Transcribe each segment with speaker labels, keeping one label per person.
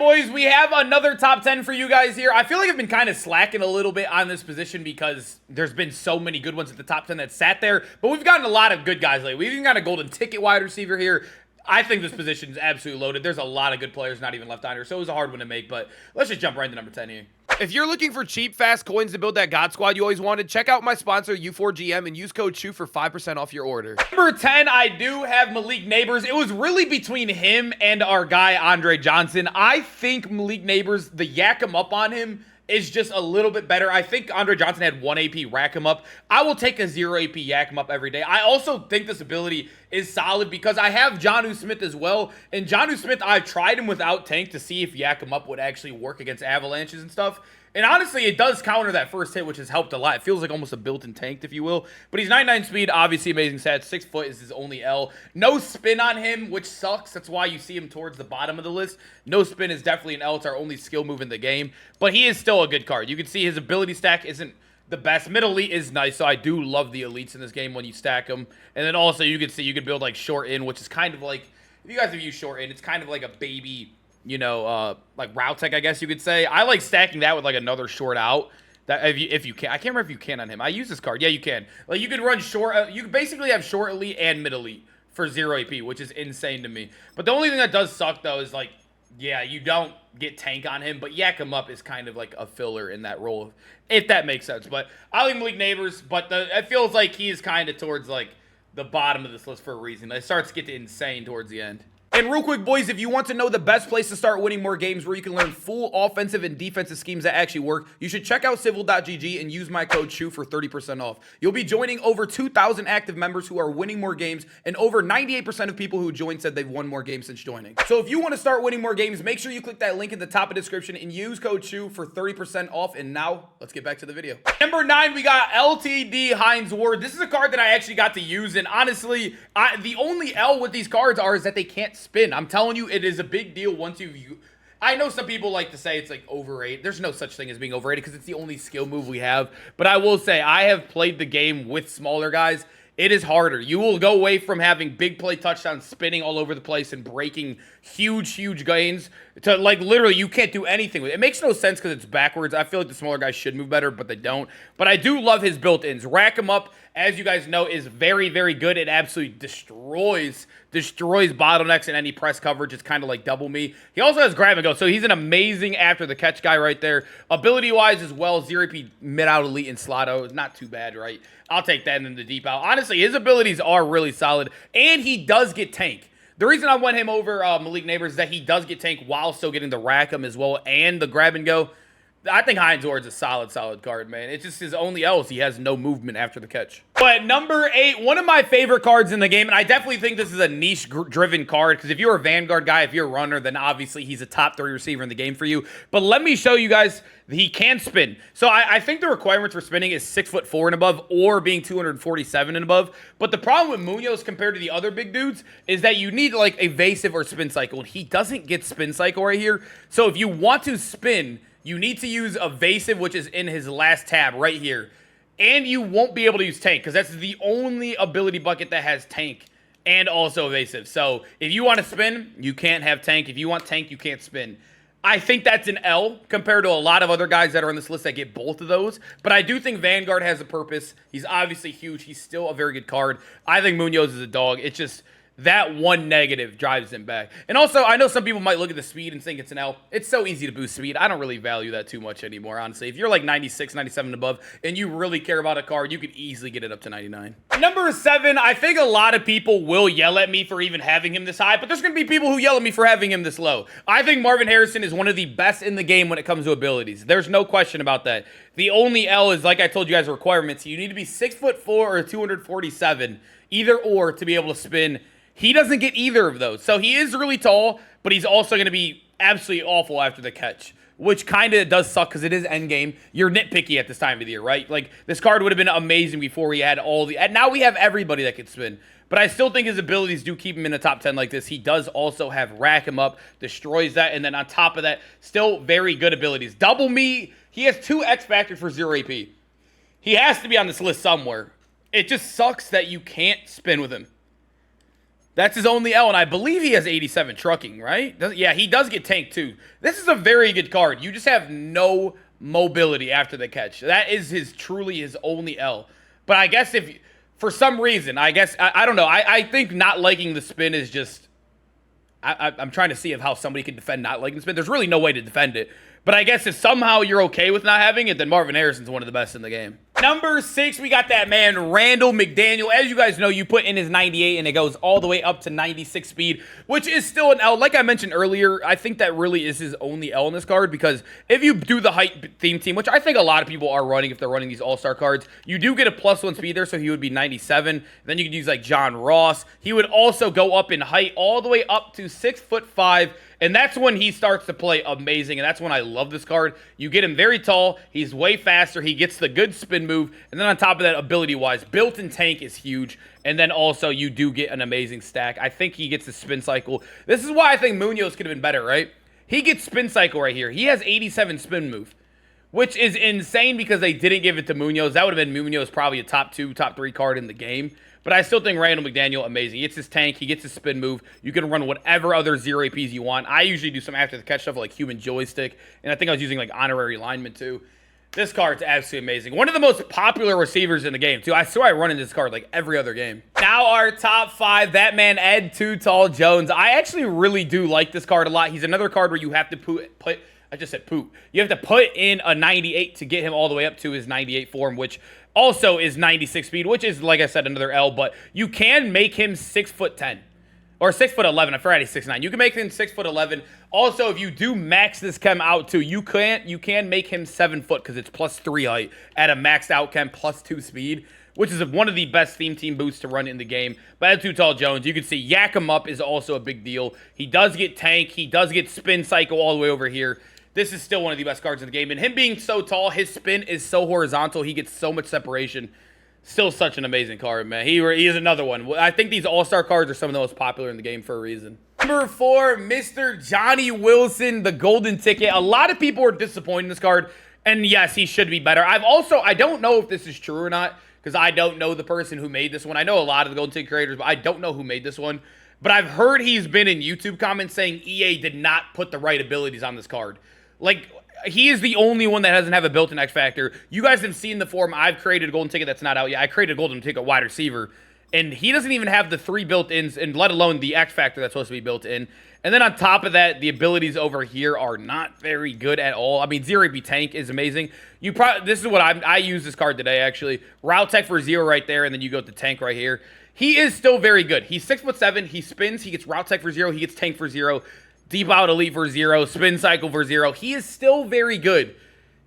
Speaker 1: boys, we have another top 10 for you guys here. I feel like I've been kind of slacking a little bit on this position because there's been so many good ones at the top 10 that sat there, but we've gotten a lot of good guys lately. We've even got a golden ticket wide receiver here. I think this position is absolutely loaded. There's a lot of good players not even left on here, so it was a hard one to make, but let's just jump right into number 10 here. If you're looking for cheap, fast coins to build that God Squad you always wanted, check out my sponsor, U4GM, and use code CHEW for 5% off your order. Number 10, I do have Malik Neighbors. It was really between him and our guy, Andre Johnson. I think Malik Neighbors, the yak him up on him is just a little bit better. I think Andre Johnson had 1 AP rack him up. I will take a 0 AP yak him up every day. I also think this ability is solid because I have Jonnu Smith as well. And Jonnu Smith, I've tried him without tank to see if yak him up would actually work against avalanches and stuff. And honestly, it does counter that first hit, which has helped a lot. It feels like almost a built-in tanked, if you will. But he's 99 speed, obviously amazing stats. 6 foot is his only L. No spin on him, which sucks. That's why you see him towards the bottom of the list. No spin is definitely an L. It's our only skill move in the game. But he is still a good card. You can see his ability stack isn't the best. Mid elite is nice, so I do love the elites in this game when you stack them. And then also you can see you can build like short in, which is kind of like, if you guys have used short in, it's kind of like a baby, you know, like route tech, I guess you could say. I like stacking that with like another short out. That if you can, I can't remember if you can on him. I use this card. Yeah, you can. Like you could run short. You basically have short elite and mid elite for 0 AP, which is insane to me. But the only thing that does suck though is like, yeah, you don't get tank on him, but yak him up is kind of like a filler in that role, if that makes sense. But I like Malik Neighbors, but it feels like he is kind of towards like the bottom of this list for a reason. It starts to get insane towards the end. And real quick, boys, if you want to know the best place to start winning more games where you can learn full offensive and defensive schemes that actually work, you should check out civil.gg and use my code CHEW for 30% off. You'll be joining over 2,000 active members who are winning more games, and over 98% of people who joined said they've won more games since joining. So if you want to start winning more games, make sure you click that link in the top of the description and use code CHEW for 30% off. And now, let's get back to the video. Number 9, we got LTD Hines Ward. This is a card that I actually got to use, and honestly, the only L with these cards is that they can't spin. I'm telling you, it is a big deal once I know some people like to say it's like overrated. There's no such thing as being overrated because it's the only skill move we have. But I will say, I have played the game with smaller guys. It is harder. You will go away from having big play touchdowns spinning all over the place and breaking huge gains to like literally you can't do anything with it. It makes no sense because it's backwards. I feel like the smaller guys should move better, but they don't. But I do love his built-ins. Rack him up, as you guys know, is very good. It absolutely destroys bottlenecks in any press coverage. It's kind of like double me. He also has grab and go, so he's an amazing after the catch guy right there. Ability-wise as well, 0 AP mid-out elite and slot-o. It's not too bad, right? I'll take that in the deep out. Honestly, his abilities are really solid, and he does get tank. The reason I went him over Malik Neighbors is that he does get tank while still getting the rack him as well and the grab and go. I think Hines Ward's a solid card, man. It's just his only else. He has no movement after the catch. But number 8, one of my favorite cards in the game, and I definitely think this is a niche-driven card because if you're a Vanguard guy, if you're a runner, then obviously he's a top 3 receiver in the game for you. But let me show you guys he can spin. So I think the requirements for spinning is 6'4" and above or being 247 and above. But the problem with Munoz compared to the other big dudes is that you need like evasive or spin cycle, and he doesn't get spin cycle right here. So if you want to spin, you need to use evasive, which is in his last tab right here. And you won't be able to use tank because that's the only ability bucket that has tank and also evasive. So if you want to spin, you can't have tank. If you want tank, you can't spin. I think that's an L compared to a lot of other guys that are on this list that get both of those. But I do think Vanguard has a purpose. He's obviously huge. He's still a very good card. I think Munoz is a dog. It's just that one negative drives him back. And also, I know some people might look at the speed and think it's an L. It's so easy to boost speed. I don't really value that too much anymore, honestly. If you're like 96, 97 and above, and you really care about a card, you could easily get it up to 99. Number 7, I think a lot of people will yell at me for even having him this high, but there's going to be people who yell at me for having him this low. I think Marvin Harrison is one of the best in the game when it comes to abilities. There's no question about that. The only L is, like I told you guys, requirements. You need to be 6'4" or 247, either or, to be able to spin. He doesn't get either of those. So he is really tall, but he's also going to be absolutely awful after the catch, which kind of does suck because it is endgame. You're nitpicky at this time of the year, right? Like, this card would have been amazing before we had all the... And now we have everybody that can spin. But I still think his abilities do keep him in the top 10 like this. He does also have rack him up, destroys that, and then on top of that, still very good abilities. Double me, he has 2 X factor for 0 AP. He has to be on this list somewhere. It just sucks that you can't spin with him. That's his only L, and I believe he has 87 trucking, right? Yeah, he does get tanked too. This is a very good card. You just have no mobility after the catch. That is truly his only L. But I guess if, for some reason, I don't know. I think not liking the spin is just, I'm trying to see if how somebody can defend not liking the spin. There's really no way to defend it. But I guess if somehow you're okay with not having it, then Marvin Harrison's one of the best in the game. Number 6, we got that man, Randall McDaniel. As you guys know, you put in his 98, and it goes all the way up to 96 speed, which is still an L. Like I mentioned earlier, I think that really is his only L in this card, because if you do the height theme team, which I think a lot of people are running if they're running these all-star cards, you do get a +1 speed there, so he would be 97. Then you could use like John Ross. He would also go up in height all the way up to 6'5", and that's when he starts to play amazing, and that's when I love this card. You get him very tall, he's way faster, he gets the good spin move, and then on top of that, ability-wise, built-in tank is huge, and then also you do get an amazing stack. I think he gets the spin cycle. This is why I think Munoz could have been better, right? He gets spin cycle right here. He has 87 spin move, which is insane because they didn't give it to Munoz. That would have been Munoz probably a top 2, top 3 card in the game. But I still think Randall McDaniel, amazing. He gets his tank. He gets his spin move. You can run whatever other 0 APs you want. I usually do some after the catch stuff like human joystick. And I think I was using like honorary lineman too. This card's absolutely amazing. One of the most popular receivers in the game too. I swear I run in this card like every other game. Now our top 5, that man Ed Too Tall Jones. I actually really do like this card a lot. He's another card where you have to put I just said poop. You have to put in a 98 to get him all the way up to his 98 form, which also is 96 speed, which is, like I said, another L, but you can make him 6'10", or 6'11". I forgot he's 6'9". You can make him 6'11". Also, if you do max this chem out too, you can make him 7 foot because it's +3 height at a maxed out chem +2 speed, which is one of the best theme team boosts to run in the game. But at Too Tall Jones, you can see yak him up is also a big deal. He does get tank. He does get spin cycle all the way over here. This is still one of the best cards in the game. And him being so tall, his spin is so horizontal. He gets so much separation. Still such an amazing card, man. He is another one. I think these all-star cards are some of the most popular in the game for a reason. Number 4, Mr. Johnny Wilson, the golden ticket. A lot of people are disappointed in this card. And yes, he should be better. I don't know if this is true or not, because I don't know the person who made this one. I know a lot of the golden ticket creators, but I don't know who made this one. But I've heard he's been in YouTube comments saying EA did not put the right abilities on this card. Like, he is the only one that doesn't have a built-in X Factor. You guys have seen the form. I've created a golden ticket that's not out yet. I created a golden ticket wide receiver, and he doesn't even have the 3 built-ins, and let alone the X Factor that's supposed to be built in. And then on top of that, the abilities over here are not very good at all. I mean, 0 AP tank is amazing. This is what I use this card today, actually. Route tech for 0 right there, and then you go to tank right here. He is still very good. He's 6'7". He spins. He gets route tech for 0. He gets tank for 0. Deep out elite for 0, spin cycle for 0. He is still very good.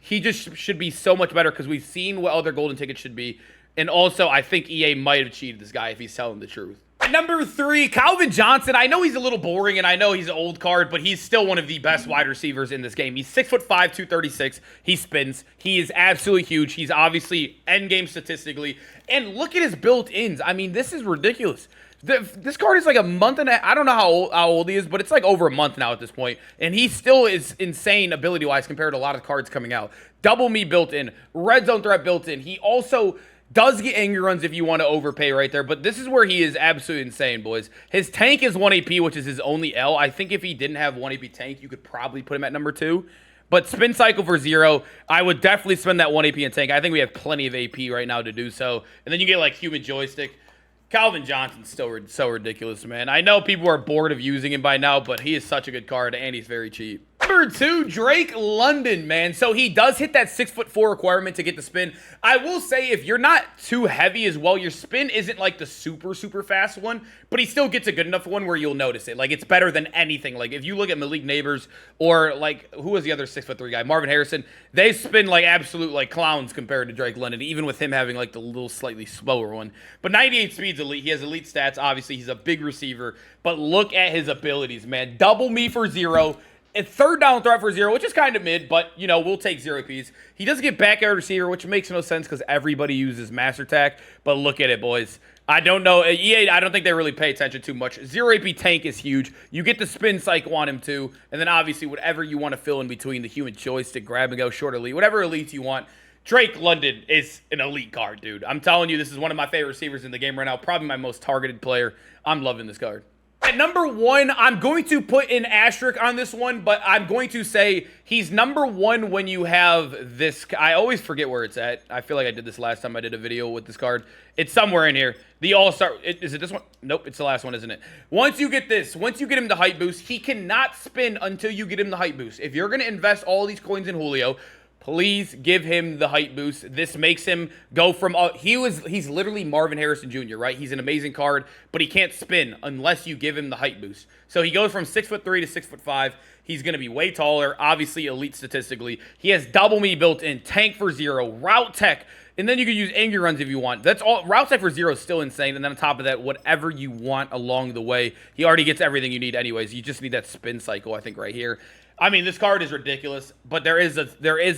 Speaker 1: He just should be so much better because we've seen what other golden tickets should be. And also, I think EA might have cheated this guy if he's telling the truth. Number 3, Calvin Johnson. I know he's a little boring, and I know he's an old card, but he's still one of the best wide receivers in this game. He's 6'5", 236. He spins. He is absolutely huge. He's obviously endgame statistically. And look at his built-ins. I mean, this is ridiculous. This card is like a month and I don't know how old he is, but it's like over a month now at this point. And he still is insane ability-wise compared to a lot of cards coming out. Double me built in. Red zone threat built in. He also does get angry runs if you want to overpay right there. But this is where he is absolutely insane, boys. His tank is 1 AP, which is his only L. I think if he didn't have 1 AP tank, you could probably put him at number 2. But spin cycle for 0, I would definitely spend that 1 AP in tank. I think we have plenty of AP right now to do so. And then you get like human joystick. Calvin Johnson's still so ridiculous, man. I know people are bored of using him by now, but he is such a good card, and he's very cheap. Number 2, Drake London, man. So he does hit that 6'4" requirement to get the spin. I will say, if you're not too heavy as well, your spin isn't like the super fast one, but he still gets a good enough one where you'll notice it. Like, it's better than anything. Like, if you look at Malik Neighbors or, like, who was the other 6'3" guy? Marvin Harrison. They spin like absolute, like, clowns compared to Drake London, even with him having, like, the little slightly slower one. But 98 speed's elite. He has elite stats. Obviously, he's a big receiver. But look at his abilities, man. Double me for 0. A 3rd down threat for 0, which is kind of mid, but, you know, we'll take 0 APs. He does get backyard receiver, which makes no sense because everybody uses master tack. But look at it, boys. I don't know. EA, I don't think they really pay attention too much. 0 AP tank is huge. You get the spin cycle on him, too. And then, obviously, whatever you want to fill in between the human joystick, grab and go, short elite, whatever elites you want. Drake London is an elite card, dude. I'm telling you, this is one of my favorite receivers in the game right now. Probably my most targeted player. I'm loving this card. At number 1, I'm going to put an asterisk on this one, but I'm going to say he's number 1 when you have this. I always forget where it's at. I feel like I did this last time I did a video with this card. It's somewhere in here. The All-Star. Is it this one? Nope, it's the last one, isn't it? Once you get this, once you get him the height boost, he cannot spin until you get him the height boost. If you're going to invest all these coins in Julio, please give him the height boost. This makes him go from he's literally Marvin Harrison Jr., right? He's an amazing card, but he can't spin unless you give him the height boost. So he goes from 6'3" to 6'5". He's going to be way taller, obviously elite statistically. He has double me built in, tank for 0, route tech, and then you can use angry runs if you want. That's all. Route tech for 0 is still insane, and then on top of that, whatever you want along the way. He already gets everything you need anyways. You just need that spin cycle, I think, right here. I mean, this card is ridiculous, but there is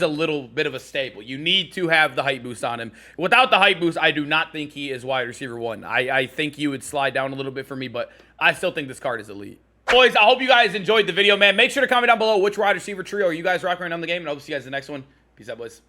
Speaker 1: a little bit of a staple. You need to have the height boost on him. Without the height boost, I do not think he is wide receiver 1. I think you would slide down a little bit for me, but I still think this card is elite. Boys, I hope you guys enjoyed the video, man. Make sure to comment down below which wide receiver trio are you guys rocking around the game, and I hope to see you guys in the next one. Peace out, boys.